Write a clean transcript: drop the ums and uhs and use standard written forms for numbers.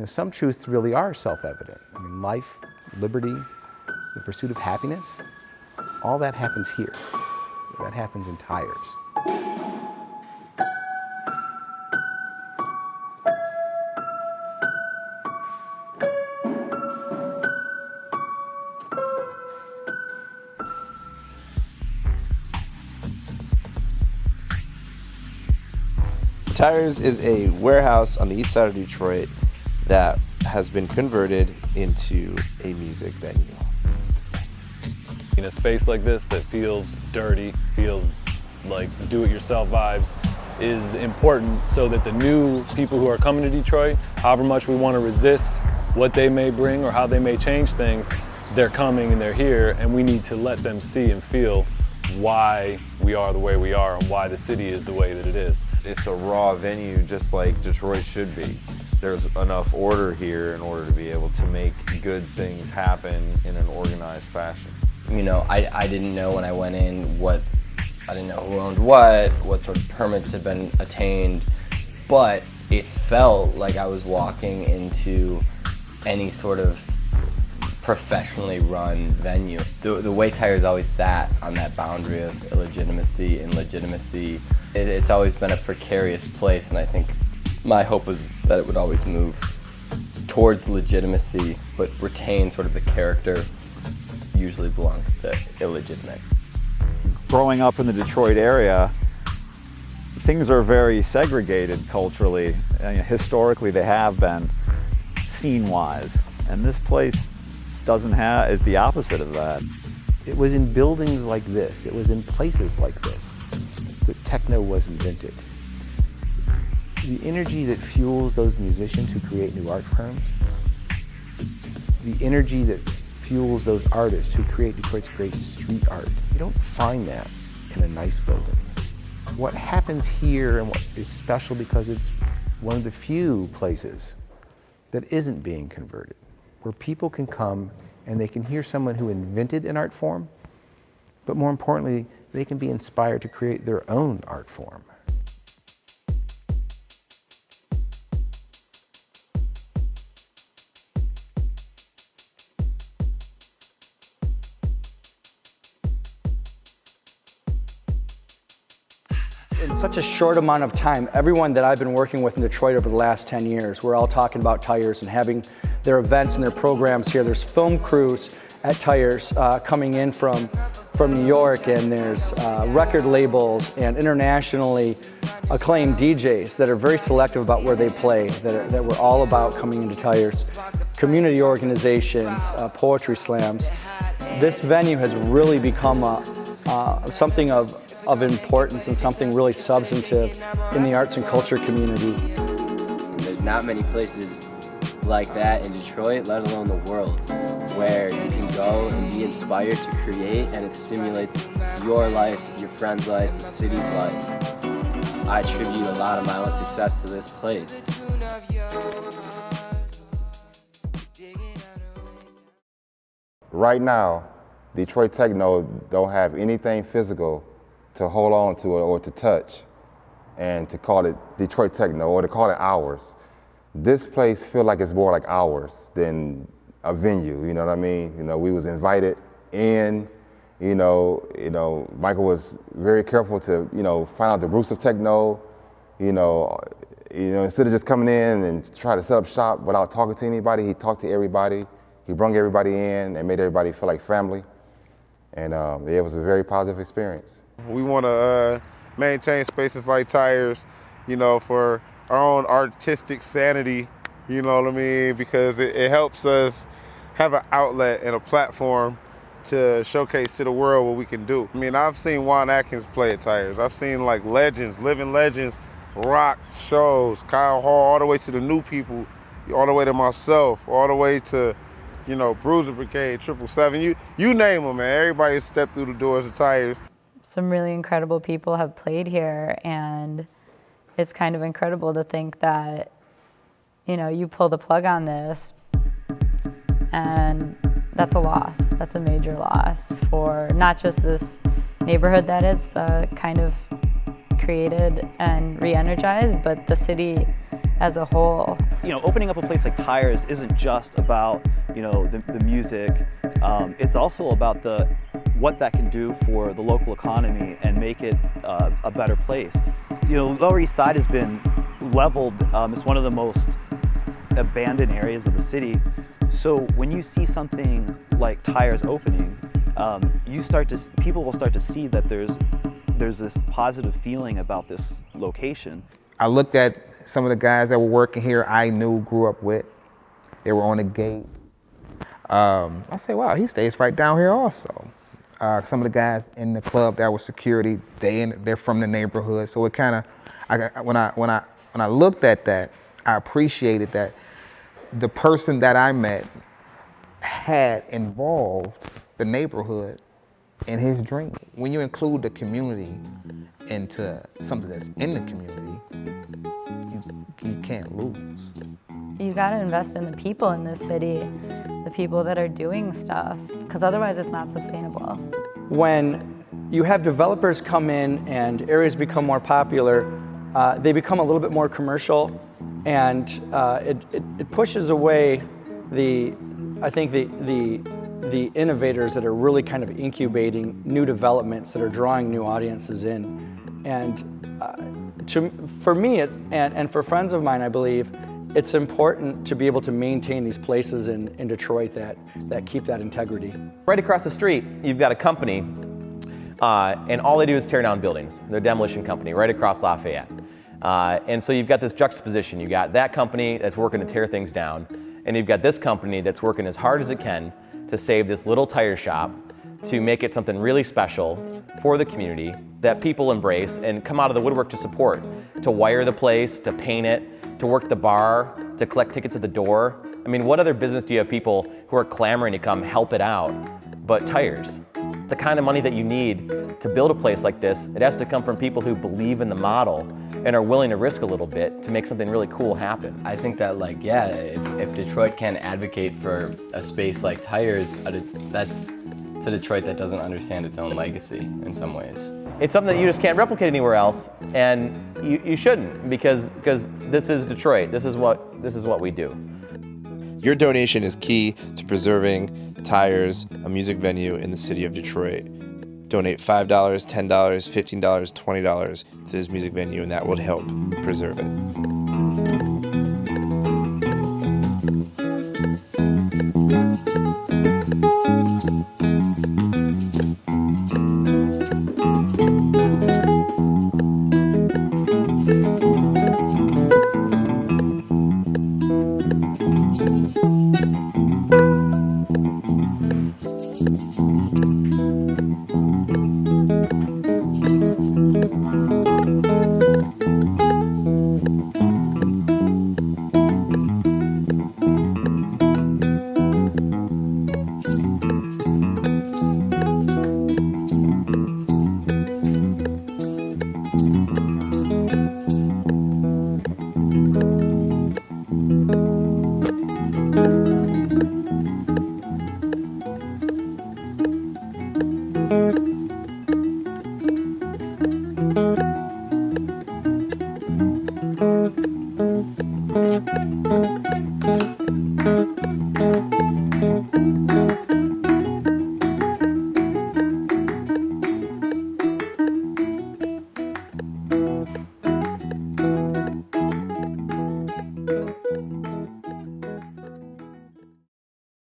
Some truths really are self-evident. I mean, life, liberty, the pursuit of happiness, all that happens here. That happens in tires. Tires is a warehouse on the east side of Detroit that has been converted into a music venue. In a space like this that feels dirty, feels like do-it-yourself vibes, is important so that the new people who are coming to Detroit, however much we want to resist what they may bring or how they may change things, they're coming and they're here, and we need to let them see and feel why we are the way we are and why the city is the way that it is. It's a raw venue just like Detroit should be. There's enough order here in order to be able to make good things happen in an organized fashion. You know, I didn't know when I went in I didn't know who owned what sort of permits had been attained, but it felt like I was walking into any sort of professionally run venue. The way Tires always sat on that boundary of illegitimacy and legitimacy, it's always been a precarious place, and I think my hope was that it would always move towards legitimacy, but retain sort of the character usually belongs to illegitimate. Growing up in the Detroit area, things are very segregated culturally. Historically, they have been scene-wise, and this place is the opposite of that. It was in buildings like this, it was in places like this that techno was invented. The energy that fuels those musicians who create new art forms, the energy that fuels those artists who create Detroit's great street art, you don't find that in a nice building. What happens here and what is special because it's one of the few places that isn't being converted, where people can come and they can hear someone who invented an art form, but more importantly, they can be inspired to create their own art form. In such a short amount of time, everyone that I've been working with in Detroit over the last 10 years, we're all talking about Tires and having their events and their programs here. There's film crews at Tires coming in from New York, and there's record labels and internationally acclaimed DJs that are very selective about where they play, that we're all about coming into Tires. Community organizations, poetry slams. This venue has really become something of importance and something really substantive in the arts and culture community. There's not many places like that in Detroit, let alone the world, where you can go and be inspired to create, and it stimulates your life, your friends' lives, the city's life. I attribute a lot of my own success to this place. Right now, Detroit Techno don't have anything physical to hold on to or to touch and to call it Detroit Techno or to call it ours. This place feels like it's more like ours than a venue, you know what I mean? You know, we was invited in, Michael was very careful to, find out the roots of techno, instead of just coming in and try to set up shop without talking to anybody, he talked to everybody. He brought everybody in and made everybody feel like family. And it was a very positive experience. We want to maintain spaces like Tires, for our own artistic sanity, you know what I mean? Because it helps us have an outlet and a platform to showcase to the world what we can do. I mean, I've seen Juan Atkins play at Tires. I've seen like legends, living legends, rock shows, Kyle Hall, all the way to the new people, all the way to myself, all the way to, Bruiser Brigade, 777, you name them, man. Everybody stepped through the doors of Tires. Some really incredible people have played here, and it's kind of incredible to think that, you pull the plug on this, and that's a loss. That's a major loss for not just this neighborhood that it's kind of created and re-energized, but the city as a whole. opening up a place like Tires isn't just about, the music. It's also about what that can do for the local economy and make it a better place. Lower East Side has been leveled. It's one of the most abandoned areas of the city. So when you see something like Tires opening, people will start to see that there's this positive feeling about this location. I looked at some of the guys that were working here I grew up with. They were on the gate. I said, wow, he stays right down here also. Some of the guys in the club that were security, they're from the neighborhood. So it kind of, when I looked at that, I appreciated that the person that I met had involved the neighborhood in his dream. When you include the community into something that's in the community, you can't lose. You gotta invest in the people in this city, the people that are doing stuff, because otherwise it's not sustainable. When you have developers come in and areas become more popular, they become a little bit more commercial, and it pushes away the innovators that are really kind of incubating new developments that are drawing new audiences in. And for me, and for friends of mine, I believe, it's important to be able to maintain these places in Detroit that keep that integrity. Right across the street, you've got a company, and all they do is tear down buildings. They're a demolition company right across Lafayette. And so you've got this juxtaposition. You've got that company that's working to tear things down, and you've got this company that's working as hard as it can to save this little tire shop, to make it something really special for the community that people embrace and come out of the woodwork to support, to wire the place, to paint it, to work the bar, to collect tickets at the door. I mean, what other business do you have people who are clamoring to come help it out but Tires? The kind of money that you need to build a place like this, it has to come from people who believe in the model and are willing to risk a little bit to make something really cool happen. I think that if Detroit can advocate for a space like Tires, that's to Detroit that doesn't understand its own legacy in some ways. It's something that you just can't replicate anywhere else, and you shouldn't, because this is Detroit. This is what we do. Your donation is key to preserving Tires, a music venue in the city of Detroit. Donate $5, $10, $15, $20 to this music venue, and that would help preserve it.